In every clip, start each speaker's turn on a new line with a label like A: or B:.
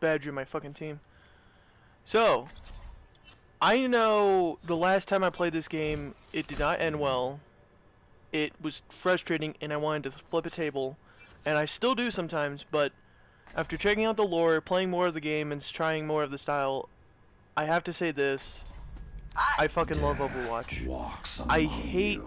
A: badger my fucking team. So, I know the last time I played this game, it did not end well. It was frustrating and I wanted to flip a table. And I still do sometimes, but after checking out the lore, playing more of the game, and trying more of the style, I have to say this. I fucking love Overwatch. I hate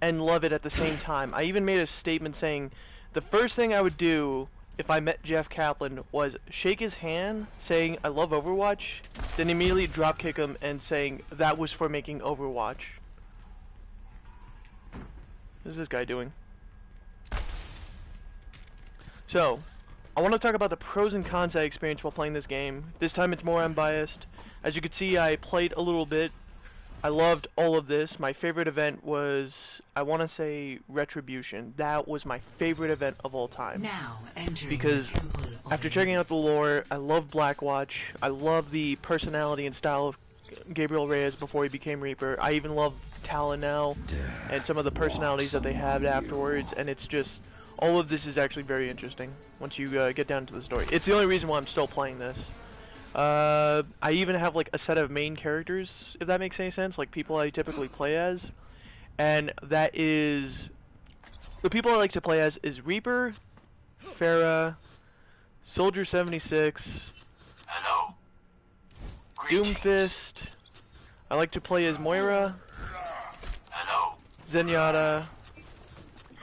A: and love it at the same time. I even made a statement saying the first thing I would do if I met Jeff Kaplan was shake his hand saying I love Overwatch, then immediately drop kick him and saying that was for making Overwatch. What is this guy doing? So, I want to talk about the pros and cons I experienced while playing this game. This time it's more unbiased. As you can see, I played a little bit. I loved all of this. My favorite event was, I want to say, Retribution. That was my favorite event of all time. Because after checking out the lore, I love Blackwatch. I love the personality and style of Gabriel Reyes before he became Reaper. I even love Talon now, and some of the personalities that they have afterwards, and it's just, all of this is actually very interesting once you get down to the story. It's the only reason why I'm still playing this. I even have like a set of main characters, if that makes any sense, like people I typically play as, and that is, the people I like to play as is Reaper, Pharah, Soldier 76,
B: Hello.
A: Doomfist. I like to play as Moira,
B: Hello.
A: Zenyatta,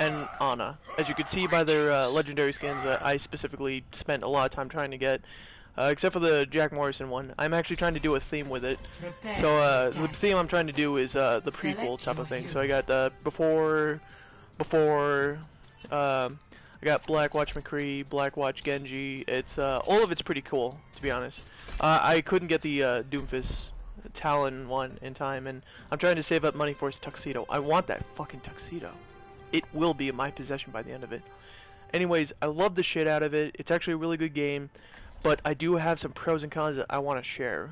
A: and Ana. As you can see by their legendary skins that I specifically spent a lot of time trying to get. Except for the Jack Morrison one. I'm actually trying to do a theme with it. So the theme I'm trying to do is the prequel type of thing. So I got before, I got Blackwatch McCree, Blackwatch Genji. It's all of it's pretty cool, to be honest. I couldn't get the Doomfist Talon one in time, and I'm trying to save up money for his tuxedo. I want that fucking tuxedo. It will be in my possession by the end of it. Anyways, I love the shit out of it. It's actually a really good game. But I do have some pros and cons that I want to share.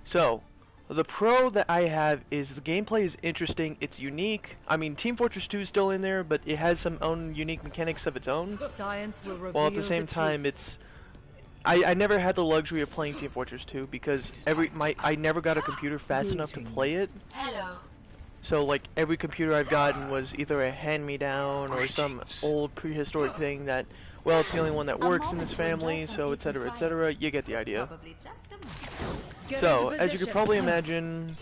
A: So, the pro that I have is the gameplay is interesting, it's unique. I mean, Team Fortress 2 is still in there, but it has some own unique mechanics of its own.
C: Science will reveal
A: while at the same time, it's... I never had the luxury of playing Team Fortress 2 because I never got a computer fast enough to play it.
D: Hello.
A: So, like, every computer I've gotten was either a hand-me-down or some old prehistoric thing that, well, it's the only one that works in this family, so etc, etc. You get the idea. So, as you could probably imagine,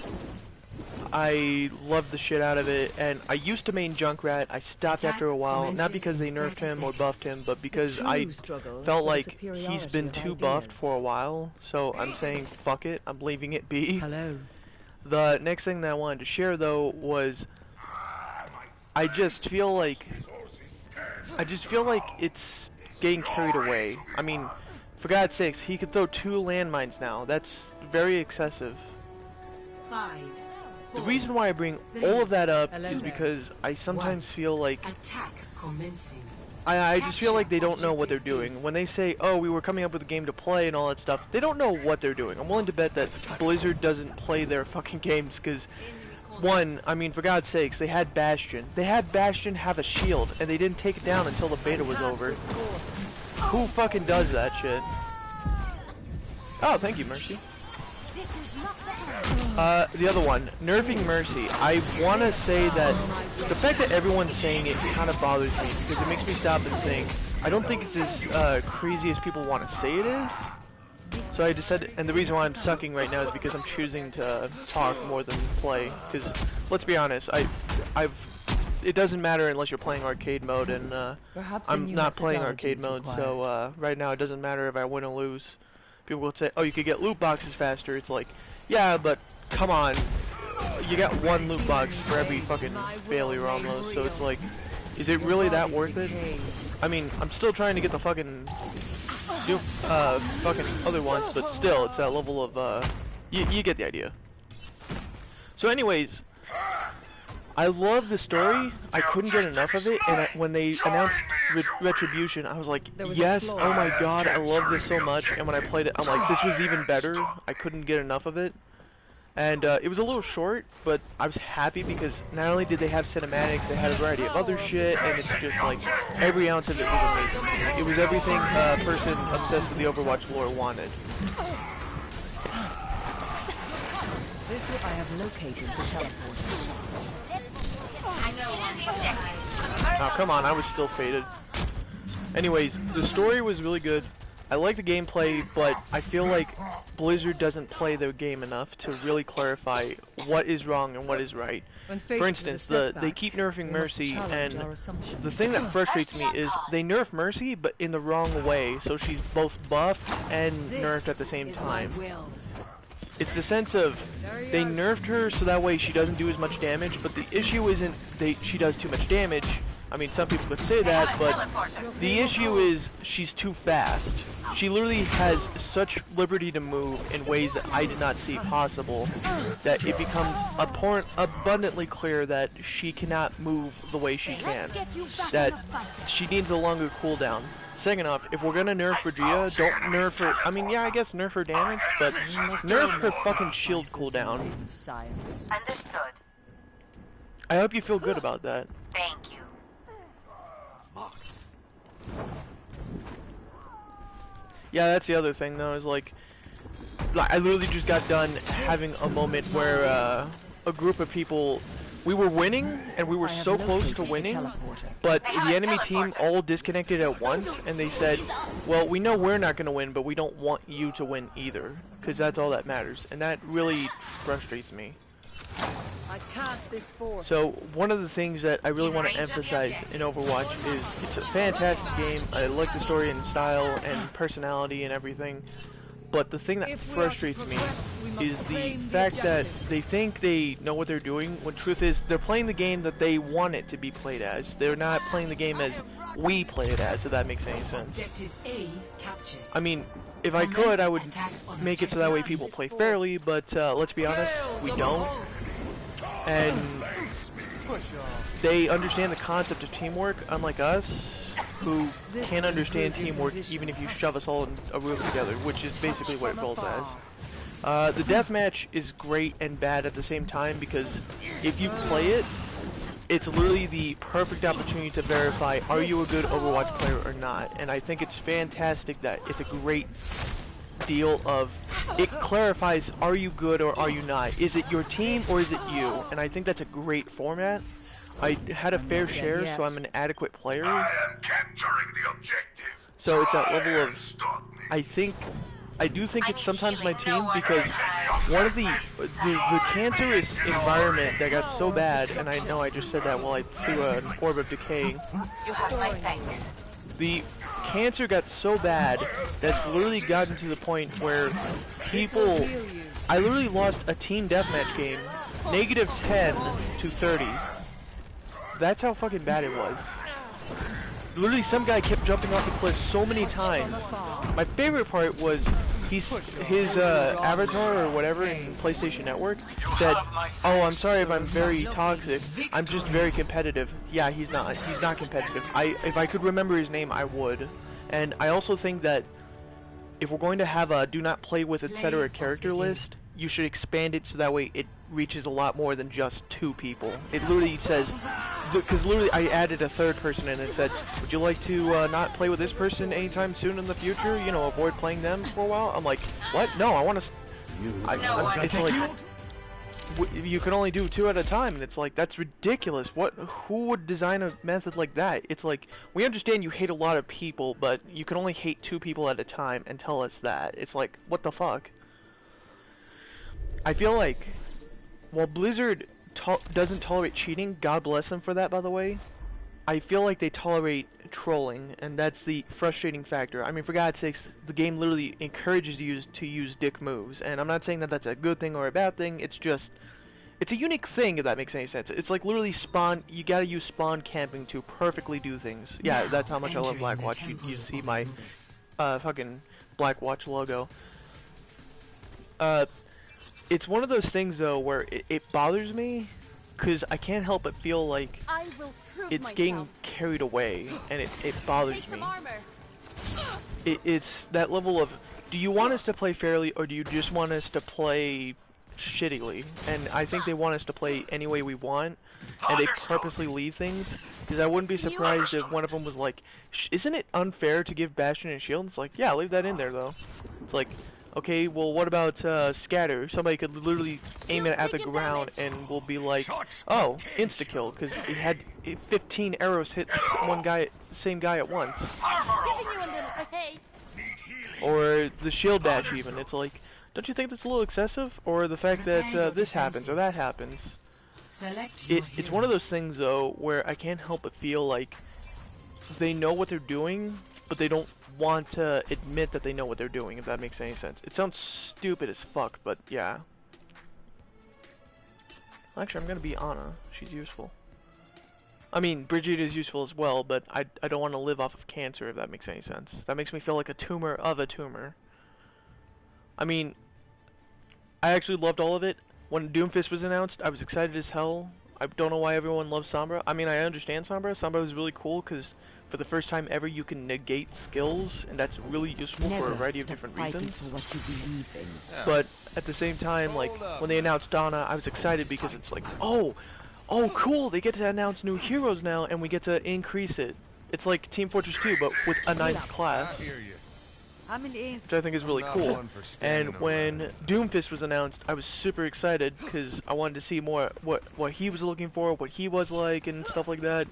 A: I loved the shit out of it, and I used to main Junkrat. I stopped after a while, not because they nerfed him or buffed him, but because I felt like he's been too buffed for a while, so I'm saying fuck it, I'm leaving it be.
C: Hello.
A: The next thing that I wanted to share though was I just feel like it's getting carried away. I mean, for God's sakes, he could throw 2 landmines now. That's very excessive.
D: 5, 4,
A: The reason why I bring all of that up is because I sometimes feel like
D: attack commencing.
A: I just feel like they don't know what they're doing. When they say, oh, we were coming up with a game to play and all that stuff, they don't know what they're doing. I'm willing to bet that Blizzard doesn't play their fucking games because, one, I mean, for God's sakes, they had Bastion. They had Bastion have a shield, and they didn't take it down until the beta was over. Who fucking does that shit? Oh, thank you, Mercy. The other one, nerfing Mercy. I want to say that the fact that everyone's saying it kind of bothers me because it makes me stop and think. I don't think it's as crazy as people want to say it is. So I decided, and the reason why I'm sucking right now is because I'm choosing to talk more than play. Because let's be honest, it doesn't matter unless you're playing arcade mode, and I'm not playing arcade mode. So right now it doesn't matter if I win or lose. People will say, oh, you could get loot boxes faster. It's like, yeah, but come on, you got 1 loot box for every fucking failure almost, so it's like, is it really that worth it? I mean, I'm still trying to get the fucking other ones, but still, it's that level of, you get the idea. So anyways, I love the story, I couldn't get enough of it, and when they announced Retribution, I was like, yes, oh my god, I love this so much, and when I played it, I'm like, this was even better, I couldn't get enough of it. And it was a little short, but I was happy because not only did they have cinematics, they had a variety of other shit, and it's just like every ounce of it was amazing. It was everything a person obsessed with the Overwatch lore wanted.
C: This I have located the teleporter.
A: Oh, come on, I was still faded. Anyways, the story was really good. I like the gameplay, but I feel like Blizzard doesn't play their game enough to really clarify what is wrong and what is right. For instance, they keep nerfing Mercy, and the thing that frustrates me is they nerf Mercy, but in the wrong way, so she's both buffed and nerfed at the same time. It's the sense of they nerfed her so that way she doesn't do as much damage, but the issue isn't she does too much damage. I mean, some people could say that, but the issue is she's too fast. She literally has such liberty to move in ways that I did not see possible that it becomes abundantly clear that she cannot move the way she can. That she needs a longer cooldown. Second off, if we're gonna nerf Regia, don't nerf her. I mean, yeah, I guess nerf her damage, but nerf her fucking shield cooldown.
B: Understood.
A: I hope you feel good about that.
B: Thank you.
A: Yeah, that's the other thing though, is like I literally just got done having a moment where a group of people, we were winning and we were so close to winning, but the enemy team all disconnected at once, and they said, well, we know we're not going to win, but we don't want you to win either, because that's all that matters, and that really frustrates me. So one of the things that I really want to emphasize in Overwatch is it's a fantastic game. I like the story and style and personality and everything, but the thing that frustrates me is the fact that they think they know what they're doing, when truth is they're playing the game that they want it to be played as. They're not playing the game as we play it as, if that makes any sense. I mean, if I could, I would make it so that way people play fairly, but let's be honest, we don't. And they understand the concept of teamwork, unlike us, who can't understand teamwork even if you shove us all in a room together, which is basically what it rolls as. The deathmatch is great and bad at the same time, because if you play it, it's literally the perfect opportunity to verify, are you a good Overwatch player or not? And I think it's fantastic that it's a great deal of, it clarifies, are you good or are you not? Is it your team or is it you? And I think that's a great format. I had a fair share, so I'm an adequate player.
E: I am capturing the objective.
A: So it's that level of, I do think it's sometimes my team, because one of the cancerous environment that got so bad, and I know I just said that while I threw an orb of decay.
B: You have my thanks.
A: The cancer got so bad that's literally gotten to the point where people, I literally lost a team deathmatch game, -10 to 30. That's how fucking bad it was. Literally, some guy kept jumping off the cliff so many times. My favorite part was his avatar or whatever in PlayStation Network said, "Oh, I'm sorry if I'm very toxic. I'm just very competitive." Yeah, he's not. He's not competitive. If I could remember his name, I would. And I also think that if we're going to have a do not play with etc. character list, you should expand it so that way it reaches a lot more than just 2 people. It literally says, because literally I added a third person and it said, would you like to not play with this person anytime soon in the future? You know, avoid playing them for a while? I'm like, what? No, I want to... It's like, you can only do 2 at a time, and it's like, that's ridiculous. Who would design a method like that? It's like, we understand you hate a lot of people, but you can only hate 2 people at a time and tell us that. It's like, what the fuck? I feel like, while Blizzard doesn't tolerate cheating, God bless them for that, by the way, I feel like they tolerate trolling, and that's the frustrating factor. I mean, for God's sakes, the game literally encourages you to use dick moves, and I'm not saying that that's a good thing or a bad thing, it's just, it's a unique thing, if that makes any sense. It's like literally spawn, you gotta use spawn camping to perfectly do things. Yeah, that's how much I love Blackwatch. You see my fucking Blackwatch logo. It's one of those things, though, where it bothers me, because I can't help but feel like it's getting carried away, and it bothers me. It's that level of, do you want us to play fairly, or do you just want us to play shittily, and I think they want us to play any way we want, and they purposely leave things, because I wouldn't be surprised if one of them was like, isn't it unfair to give Bastion and Shield? It's like, yeah, leave that in there though. It's like, okay, well what about Scatter? Somebody could literally aim it at the ground and we'll be like, oh, insta-kill, because it had 15 arrows hit one guy, same guy at once. Or the shield dash even, it's like, don't you think that's a little excessive? Or the fact that this happens or that happens. It's one of those things though where I can't help but feel like they know what they're doing, but they don't want to admit that they know what they're doing, if that makes any sense. It sounds stupid as fuck, but yeah. Actually, I'm gonna be Ana. She's useful. I mean, Brigitte is useful as well, but I don't want to live off of cancer, if that makes any sense. That makes me feel like a tumor of a tumor. I mean, I actually loved all of it. When Doomfist was announced, I was excited as hell. I don't know why everyone loves Sombra. I mean, I understand Sombra. Sombra was really cool because for the first time ever you can negate skills, and that's really useful for a variety of different reasons. But at the same time, like, when they announced Donna, I was excited because it's like, oh cool, they get to announce new heroes now and we get to increase it. It's like Team Fortress 2 but with a ninth class, which I think is really cool. And when Doomfist was announced, I was super excited because I wanted to see more what he was looking for, what he was like and stuff like that.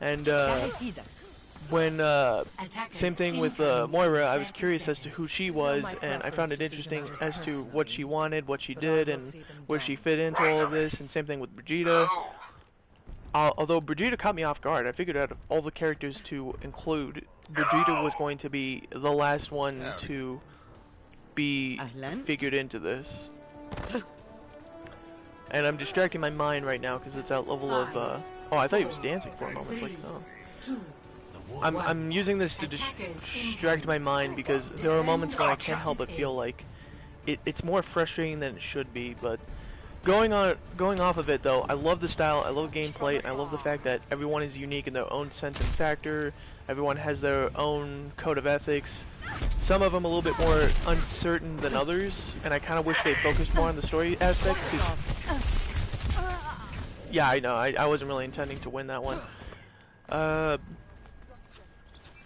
A: And when same thing with Moira, I was curious as to who she was, and I found it interesting as to what she wanted, what she did, and where she fit into all of this. And same thing with Brigitte. Although Brigitte caught me off guard, I figured out of all the characters to include, Brigitte was going to be the last one to be figured into this. And I'm distracting my mind right now because it's that level of oh, I thought he was dancing for a moment. Like, no. I'm using this to distract my mind because there are moments when I can't help but feel like it's more frustrating than it should be. But going off of it though, I love the style, I love gameplay, and I love the fact that everyone is unique in their own sense and factor. Everyone has their own code of ethics. Some of them a little bit more uncertain than others, and I kind of wish they focused more on the story aspect. Yeah, I know. I wasn't really intending to win that one.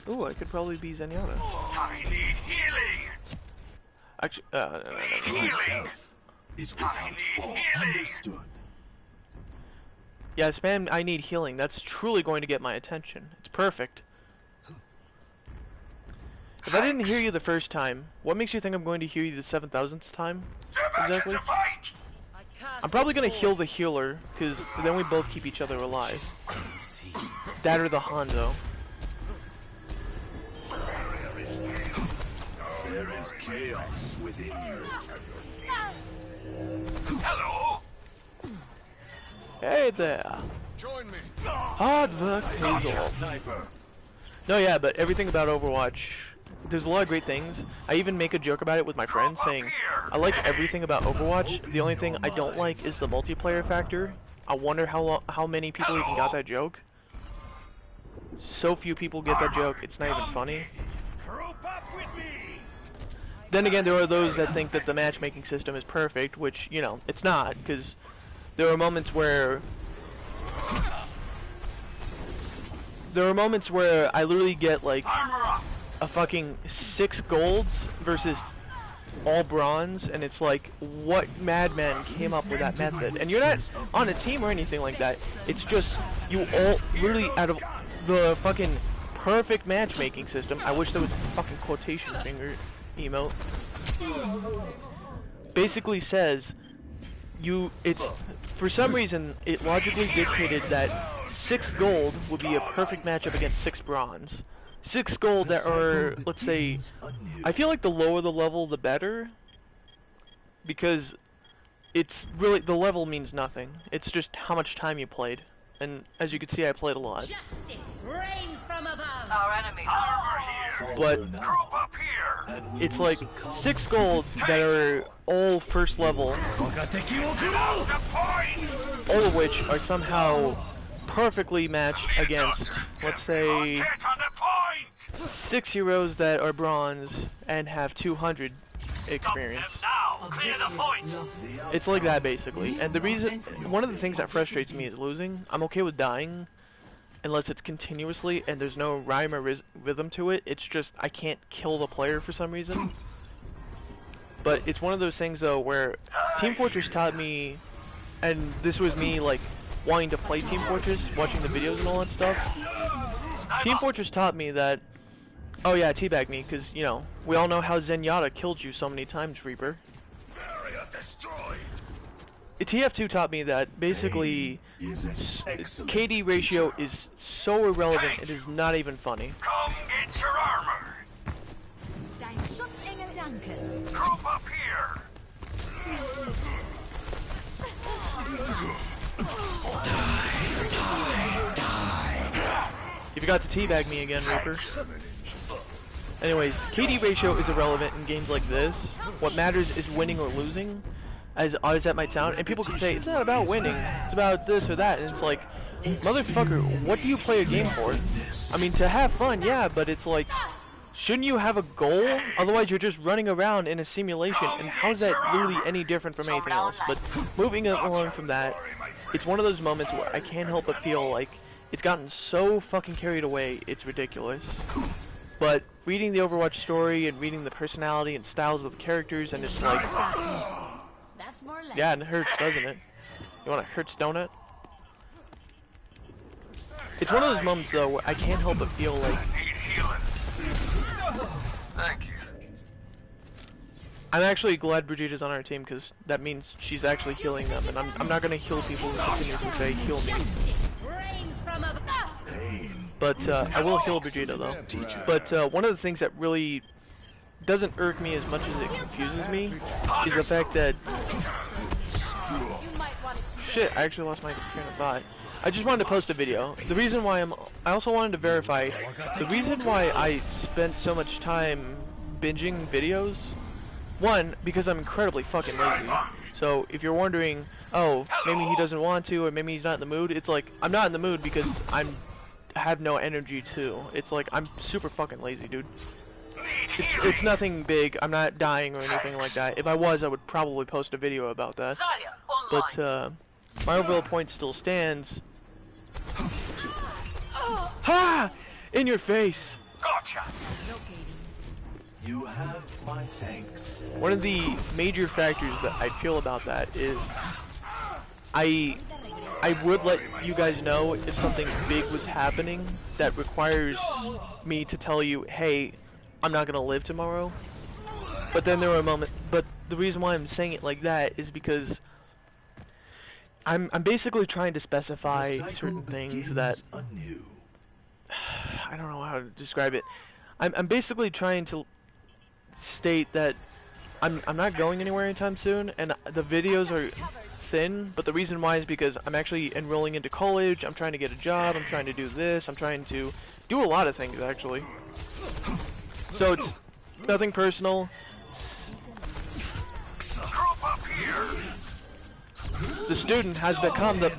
A: Ooh, I could probably be Zenyatta.
E: I need healing.
A: Actually,
E: Healing
F: is without fault. Understood.
A: Yeah, spam I need healing. That's truly going to get my attention. It's perfect. If I didn't hear you the first time, what makes you think I'm going to hear you the 7,000th time? Exactly. I'm probably going to heal the healer, because then we both keep each other alive. That or the Hanzo.
F: There is chaos within you.
E: Hello.
A: Hey there.
E: Join me.
A: Hard work pays off.
F: Sniper.
A: No, yeah, but everything about Overwatch, there's a lot of great things. I even make a joke about it with my friends, saying I like everything about Overwatch. The only thing I don't like is the multiplayer factor. I wonder how many people even got that joke. So few people get that joke, it's not even funny. Then again, there are those that think that the matchmaking system is perfect, which, you know, it's not, because there are moments where I literally get like a fucking 6 golds versus all bronze, and it's like, what madman came up with that method? And you're not on a team or anything like that. It's just you all literally out of the fucking perfect matchmaking system. I wish there was a fucking quotation finger emote. Basically says it's for some reason it logically dictated that 6 gold would be a perfect matchup against 6 bronze. 6 gold that are, let's say, I feel like the lower the level the better, because it's really, the level means nothing. It's just how much time you played. And as you can see, I played a lot.
D: Justice reigns from above.
B: Our enemies are
A: But
E: Group up here.
A: it's like 6 gold that are all first level,
E: The point.
A: all of which are somehow perfectly matched against, let's say,
E: Get on the point.
A: 6 heroes that are bronze and have 200 experience.
E: Now. Clear the point.
C: Lost.
A: It's like that basically. And the reason, one of the things that frustrates me is losing. I'm okay with dying, unless it's continuously and there's no rhyme or rhythm to it. It's just I can't kill the player for some reason. But it's one of those things though where Team Fortress taught me, and this was me like wanting to play Team Fortress, watching the videos and all that stuff. Team Fortress taught me that, oh yeah, teabag me, because, you know, we all know how Zenyatta killed you so many times, Reaper.
F: Barrier destroyed.
A: TF2 taught me that basically
F: Is an excellent
A: KD ratio
F: teacher.
A: is so irrelevant, it is not even funny.
E: Come get your armor.
D: Dein Schutzengel danke.
E: Group up here.
A: You forgot to teabag me again, Reaper. Anyways, KD ratio is irrelevant in games like this. What matters is winning or losing, as odd as that might sound. And people can say, it's not about winning, it's about this or that. And it's like, motherfucker, what do you play a game for? I mean, to have fun, yeah, but it's like, shouldn't you have a goal? Otherwise, you're just running around in a simulation, and how's that really any different from anything else? But moving along from that, it's one of those moments where I can't help but feel like it's gotten so fucking carried away, it's ridiculous. But reading the Overwatch story and reading the personality and styles of the characters, and it's like,
D: That's more like
A: yeah, and it hurts, doesn't it? You want a Hurts donut? It's one of those moments though where I can't help but feel like
E: Need healing. Thank you.
A: I'm actually glad Brigitta's on our team, because that means she's actually healing them, and I'm not gonna heal people who continuously say heal me.
D: justice reigns from above.
F: Pain.
A: But I will heal Brigitta though. But one of the things that really doesn't irk me as much as it confuses me is the fact that shit, I actually lost my train of thought. I just wanted to post a video. The reason why I also wanted to verify the reason why I spent so much time binging videos. One, because I'm incredibly fucking lazy. So if you're wondering, oh, maybe he doesn't want to, or maybe he's not in the mood, it's like, I'm not in the mood because I have no energy too. It's like, I'm super fucking lazy, dude. It's nothing big. I'm not dying or anything like that. If I was, I would probably post a video about that. But my overall point still stands. Ha! In your face!
E: Gotcha.
F: You have my thanks.
A: One of the major factors that I feel about that is I would let you guys know if something big was happening that requires me to tell you, hey, I'm not gonna live tomorrow. But then there were moments, but the reason why I'm saying it like that is because I'm basically trying to specify certain things that
F: anew.
A: I don't know how to describe it. I'm basically trying to state that I'm not going anywhere anytime soon, and the videos are thin, but the reason why is because I'm actually enrolling into college, I'm trying to get a job, I'm trying to do this, I'm trying to do a lot of things actually. So it's nothing personal.
E: Group up here.
A: The student has become the...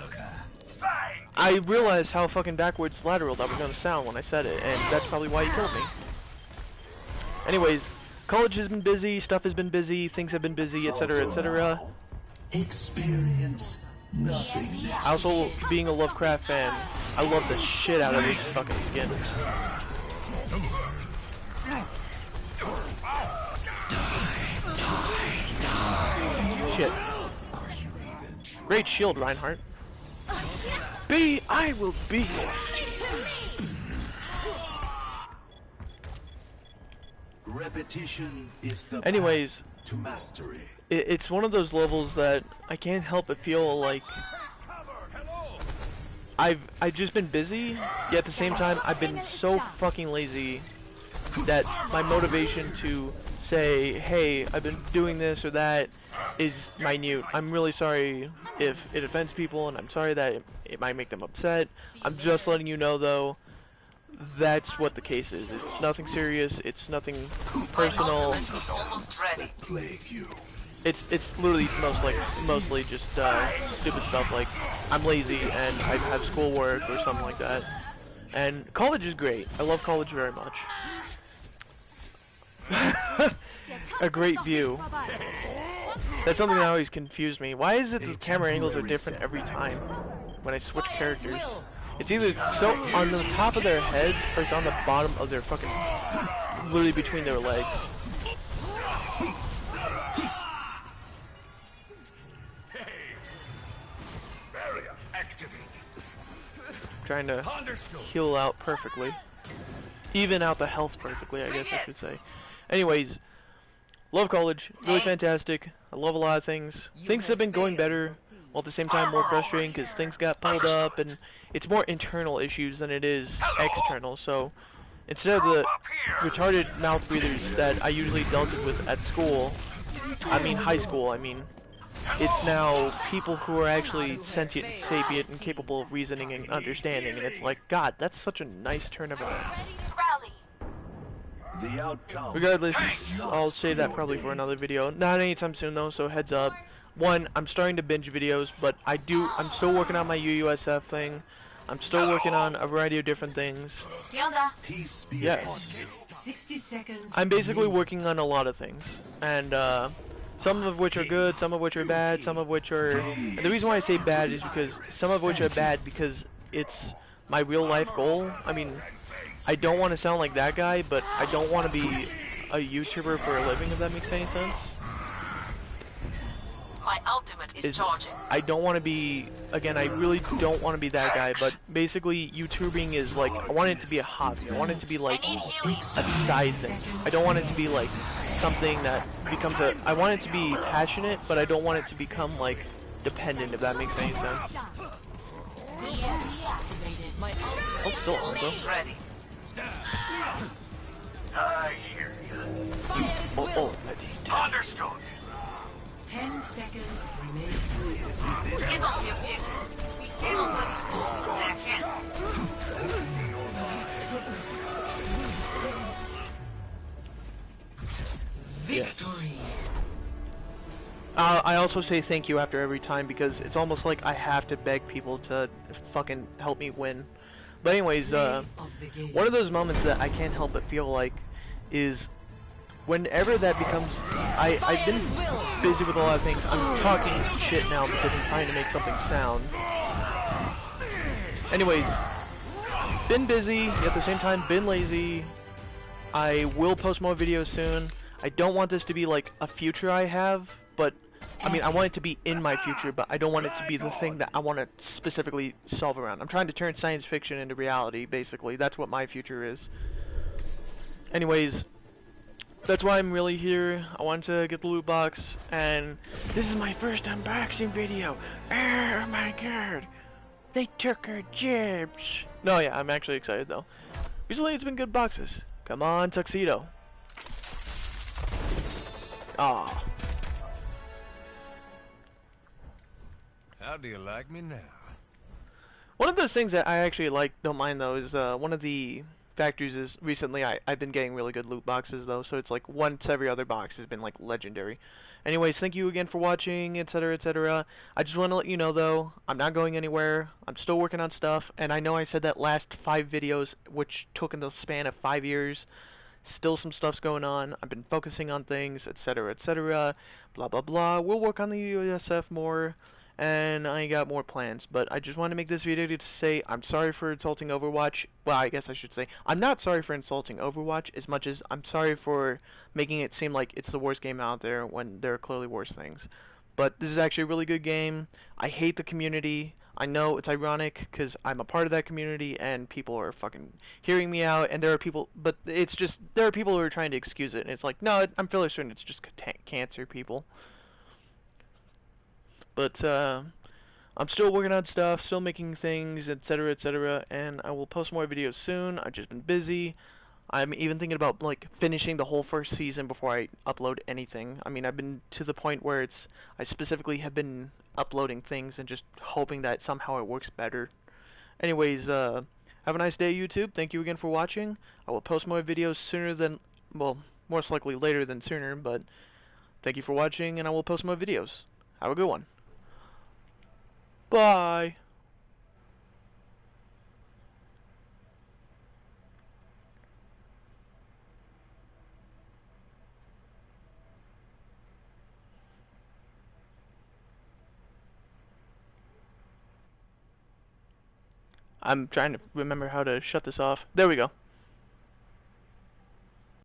A: I realized how fucking backwards lateral that was gonna sound when I said it, and that's probably why he killed me. Anyways, college has been busy, stuff has been busy, things have been busy, etc., etc.
F: Experience nothingness.
A: Also, being a Lovecraft fan, I love the shit out of this fucking skin. Shit. Great shield, Reinhardt. I will be.
F: Repetition is the
A: Anyways,
F: path to mastery.
A: it's one of those levels that I can't help but feel like I've just been busy, yet at the same time I've been so fucking lazy that my motivation to say, hey, I've been doing this or that is minute. I'm really sorry if it offends people, and I'm sorry that it might make them upset. I'm just letting you know though, that's what the case is. It's nothing serious, it's nothing personal.
F: Plague you.
A: It's literally mostly just stupid stuff like I'm lazy and I have schoolwork or something like that. And college is great. I love college very much. A great view. That's something that always confused me. Why is it the camera angles are different every time when I switch characters? It's either so on the top of their head or it's on the bottom of their fucking, literally between their legs.
E: Barrier activated.
A: Trying to heal out perfectly. Even out the health perfectly, I guess I should say. Anyways, love college. Really fantastic. I love a lot of things. Things have been going better, while at the same time more frustrating because things got pulled up and it's more internal issues than it is external. So instead of the retarded mouth breathers that I usually dealt with at school, I mean high school, it's now people who are actually sentient, sapient, and capable of reasoning and understanding, and it's like, God, that's such a nice turn of events.
F: The outcome.
A: Regardless, I'll save that probably for another video. Not anytime soon though, so heads up. One, I'm starting to binge videos, but I'm still working on my UUSF thing. I'm still working on a variety of different things.
F: Peace be
A: Yes.
F: upon you.
C: 60 seconds.
A: I'm basically working on a lot of things, and some of which are good, some of which are bad, some of which are... And the reason why I say bad is because some of which are bad because it's my real life goal. I mean, I don't want to sound like that guy, but I don't want to be a YouTuber for a living, if that makes any sense.
G: My ultimate is charging.
A: I don't want to be, again, I really don't want to be that guy, but basically YouTubing is like, I want it to be a hobby. I want it to be like a side thing. I don't want it to be like something that becomes I want it to be passionate, but I don't want it to become like dependent, if that makes any sense. Oh, still on, bro.
G: Ready.
E: I hear you.
A: Oh,
E: Understood.
C: 10 seconds remaining.
G: Get on your feet. We cannot let school their hands.
C: Victory.
A: I also say thank you after every time because it's almost like I have to beg people to fucking help me win. But anyways, one of those moments that I can't help but feel like is whenever that becomes... I've been busy with a lot of things. I'm talking shit now because I'm trying to make something sound. Anyways, been busy, at the same time been lazy. I will post more videos soon. I don't want this to be like a future I have, but I mean, I want it to be in my future, but I don't want it to be the thing that I want to specifically solve around. I'm trying to turn science fiction into reality, basically. That's what my future is. Anyways, that's why I'm really here. I wanted to get the loot box, and this is my first unboxing video. Oh my god. They took our jibs. No, yeah, I'm actually excited, though. Recently, it's been good boxes. Come on, Tuxedo. Ah.
H: How do you like me now?
A: One of those things that I actually don't mind though, is one of the factors is recently I've been getting really good loot boxes though, so it's like once every other box has been like legendary. Anyways, thank you again for watching, etc, etc. I just want to let you know though, I'm not going anywhere. I'm still working on stuff, and I know I said that last 5 videos, which took in the span of 5 years. Still some stuff's going on. I've been focusing on things, etc, etc. Blah blah blah. We'll work on the USF more. And I got more plans, but I just want to make this video to say I'm sorry for insulting Overwatch. Well, I guess I should say I'm not sorry for insulting Overwatch as much as I'm sorry for making it seem like it's the worst game out there when there are clearly worse things. But this is actually a really good game. I hate the community. I know it's ironic because I'm a part of that community and people are fucking hearing me out, and there are people, but it's just, there are people who are trying to excuse it, and it's like, no, I'm fairly certain it's just cancer people. But I'm still working on stuff, still making things, etc, etc, and I will post more videos soon. I've just been busy. I'm even thinking about like finishing the whole first season before I upload anything. I mean, I've been to the point where I specifically have been uploading things and just hoping that somehow it works better. Anyways, have a nice day, YouTube. Thank you again for watching. I will post more videos sooner than, well, most likely later than sooner, but thank you for watching, and I will post more videos. Have a good one. Bye. I'm trying to remember how to shut this off. There we go.